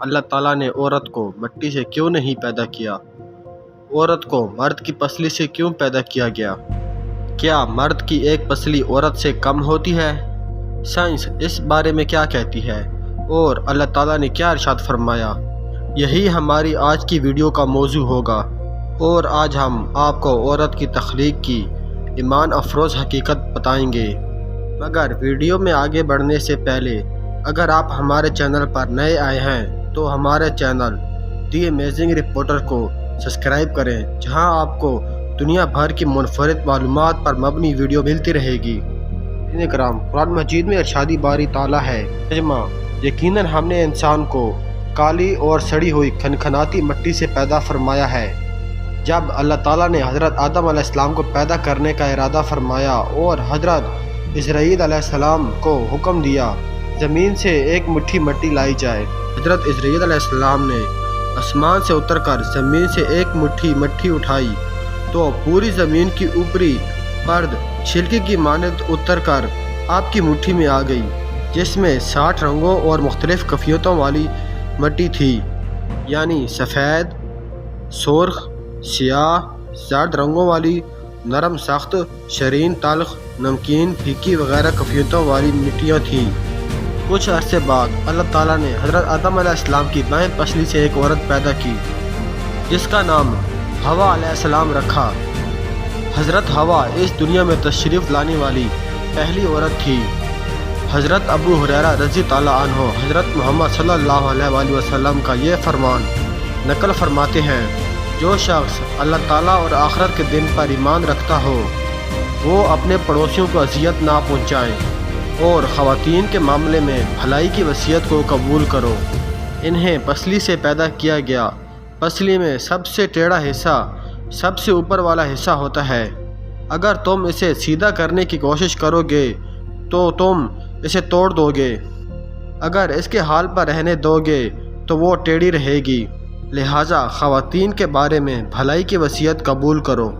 اللہ تعالیٰ نے عورت کو مٹی سے کیوں نہیں پیدا کیا؟ عورت کو مرد کی پسلی سے کیوں پیدا کیا گیا؟ کیا مرد کی ایک پسلی عورت سے کم ہوتی ہے؟ سائنس اس بارے میں کیا کہتی ہے؟ اور اللہ تعالیٰ نے کیا ارشاد فرمایا؟ یہی ہماری آج کی ویڈیو کا موضوع ہوگا، اور آج ہم آپ کو عورت کی تخلیق کی ایمان افروز حقیقت بتائیں گے۔ مگر ویڈیو میں آگے بڑھنے سے پہلے اگر آپ ہمارے چینل پر نئے آئے ہیں تو ہمارے چینل دی امیزنگ رپورٹر کو سبسکرائب کریں، جہاں آپ کو دنیا بھر کی منفرد معلومات پر مبنی ویڈیو ملتی رہے گی۔ ناظرین کرام، قرآن مجید میں ارشادی باری تعالیٰ ہے، یقیناً ہم نے انسان کو کالی اور سڑی ہوئی کھنکھناتی مٹی سے پیدا فرمایا ہے۔ جب اللہ تعالیٰ نے حضرت آدم علیہ السلام کو پیدا کرنے کا ارادہ فرمایا اور حضرت اسرائیل علیہ السلام کو حکم دیا زمین سے ایک مٹھی مٹی لائی جائے، حضرت اسرائیل علیہ السلام نے آسمان سے اتر کر زمین سے ایک مٹھی مٹی اٹھائی تو پوری زمین کی اوپری پرد چھلکے کی مانند اتر کر آپ کی مٹھی میں آ گئی، جس میں 60 رنگوں اور مختلف کیفیتوں والی مٹی تھی، یعنی سفید، سرخ، سیاہ، زرد رنگوں والی، نرم سخت، شیرین تلخ، نمکین پھیکی وغیرہ کیفیتوں والی مٹیاں تھیں۔ کچھ عرصے بعد اللہ تعالیٰ نے حضرت آدم علیہ السلام کی دائیں پسلی سے ایک عورت پیدا کی، جس کا نام حوا علیہ السلام رکھا۔ حضرت حوا اس دنیا میں تشریف لانے والی پہلی عورت تھی۔ حضرت ابو ہریرہ رضی اللہ عنہ حضرت محمد صلی اللہ علیہ وآلہ وسلم کا یہ فرمان نقل فرماتے ہیں، جو شخص اللہ تعالیٰ اور آخرت کے دن پر ایمان رکھتا ہو وہ اپنے پڑوسیوں کو اذیت نہ پہنچائے، اور خواتین کے معاملے میں بھلائی کی وصیت کو قبول کرو۔ انہیں پسلی سے پیدا کیا گیا۔ پسلی میں سب سے ٹیڑھا حصہ سب سے اوپر والا حصہ ہوتا ہے۔ اگر تم اسے سیدھا کرنے کی کوشش کرو گے تو تم اسے توڑ دو گے، اگر اس کے حال پر رہنے دو گے تو وہ ٹیڑھی رہے گی، لہٰذا خواتین کے بارے میں بھلائی کی وصیت قبول کرو۔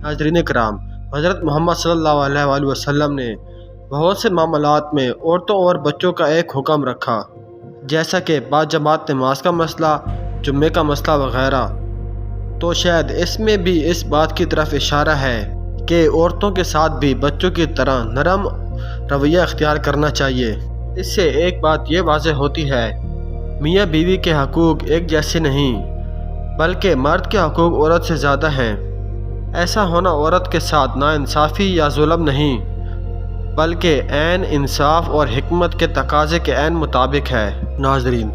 ناظرین کرام، حضرت محمد صلی اللہ علیہ وآلہ وسلم نے بہت سے معاملات میں عورتوں اور بچوں کا ایک حکم رکھا، جیسا کہ باجماعت نماز کا مسئلہ، جمعے کا مسئلہ وغیرہ۔ تو شاید اس میں بھی اس بات کی طرف اشارہ ہے کہ عورتوں کے ساتھ بھی بچوں کی طرح نرم رویہ اختیار کرنا چاہیے۔ اس سے ایک بات یہ واضح ہوتی ہے، میاں بیوی کے حقوق ایک جیسے نہیں، بلکہ مرد کے حقوق عورت سے زیادہ ہیں۔ ایسا ہونا عورت کے ساتھ ناانصافی یا ظلم نہیں، بلکہ عین انصاف اور حکمت کے تقاضے کے عین مطابق ہے۔ ناظرین،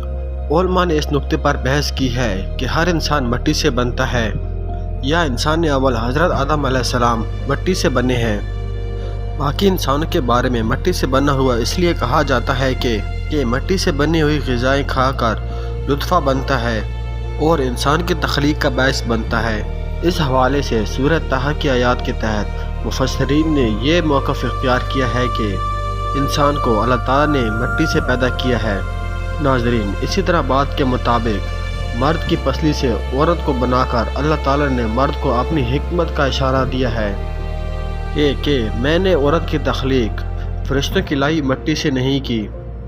علماء نے اس نقطے پر بحث کی ہے کہ ہر انسان مٹی سے بنتا ہے یا انسان اول حضرت آدم علیہ السلام مٹی سے بنے ہیں۔ باقی انسانوں کے بارے میں مٹی سے بنا ہوا اس لیے کہا جاتا ہے کہ مٹی سے بنی ہوئی غذائیں کھا کر لطفہ بنتا ہے اور انسان کی تخلیق کا باعث بنتا ہے۔ اس حوالے سے سورہ طٰہٰ کی آیات کے تحت مفسرین نے یہ موقف اختیار کیا ہے کہ انسان کو اللہ تعالیٰ نے مٹی سے پیدا کیا ہے۔ ناظرین، اسی طرح بات کے مطابق مرد کی پسلی سے عورت کو بنا کر اللہ تعالیٰ نے مرد کو اپنی حکمت کا اشارہ دیا ہے کہ میں نے عورت کی تخلیق فرشتوں کی لائی مٹی سے نہیں کی،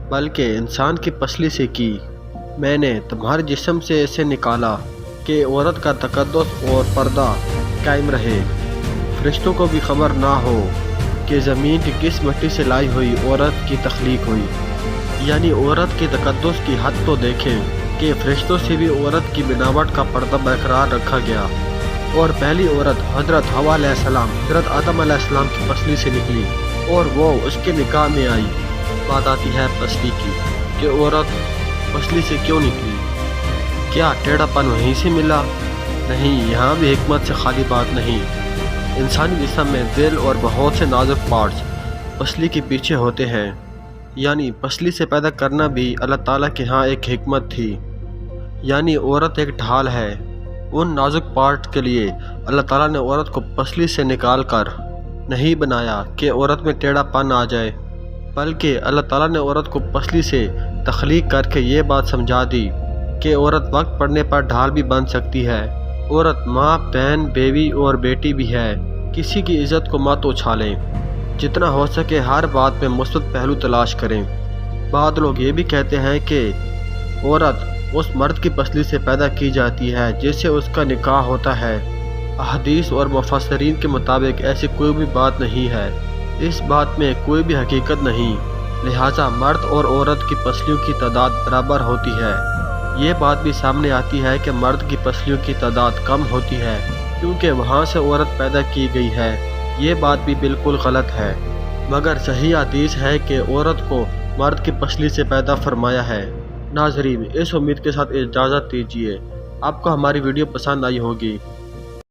بلکہ انسان کی پسلی سے کی۔ میں نے تمہارے جسم سے اسے نکالا کہ عورت کا تقدس اور پردہ قائم رہے، فرشتوں کو بھی خبر نہ ہو کہ زمین کی کس مٹی سے لائی ہوئی عورت کی تخلیق ہوئی، یعنی عورت کی تقدس کی حد تو دیکھیں کہ فرشتوں سے بھی عورت کی بناوٹ کا پردہ برقرار رکھا گیا، اور پہلی عورت حضرت حوا علیہ السلام حضرت آدم علیہ السلام کی پسلی سے نکلی اور وہ اس کے نکاح میں آئی۔ بات آتی ہے پسلی کی کہ عورت پسلی سے کیوں نکلی؟ کیا ٹیڑھا پن وہیں سے ملا؟ نہیں، یہاں بھی حکمت سے خالی بات نہیں۔ انسانی جسم میں دل اور بہت سے نازک پارٹس پسلی کے پیچھے ہوتے ہیں، یعنی پسلی سے پیدا کرنا بھی اللہ تعالیٰ کے ہاں ایک حکمت تھی، یعنی عورت ایک ڈھال ہے۔ ان نازک پارٹ کے لیے اللہ تعالیٰ نے عورت کو پسلی سے نکال کر نہیں بنایا کہ عورت میں ٹیڑھا پن آ جائے، بلکہ اللہ تعالیٰ نے عورت کو پسلی سے تخلیق کر کے یہ بات سمجھا دی کہ عورت وقت پڑنے پر ڈھال بھی بن سکتی ہے۔ عورت ماں، بہن، بیوی اور بیٹی بھی ہے۔ کسی کی عزت کو مت اچھالیں، جتنا ہو سکے ہر بات میں مثبت پہلو تلاش کریں۔ بعض لوگ یہ بھی کہتے ہیں کہ عورت اس مرد کی پسلی سے پیدا کی جاتی ہے جس سے اس کا نکاح ہوتا ہے۔ احادیث اور مفسرین کے مطابق ایسی کوئی بھی بات نہیں ہے، اس بات میں کوئی بھی حقیقت نہیں، لہٰذا مرد اور عورت کی پسلیوں کی تعداد برابر ہوتی ہے۔ یہ بات بھی سامنے آتی ہے کہ مرد کی پسلیوں کی تعداد کم ہوتی ہے کیونکہ وہاں سے عورت پیدا کی گئی ہے، یہ بات بھی بالکل غلط ہے، مگر صحیح حدیث ہے کہ عورت کو مرد کی پسلی سے پیدا فرمایا ہے۔ ناظرین، اس امید کے ساتھ اجازت دیجیے، آپ کو ہماری ویڈیو پسند آئی ہوگی۔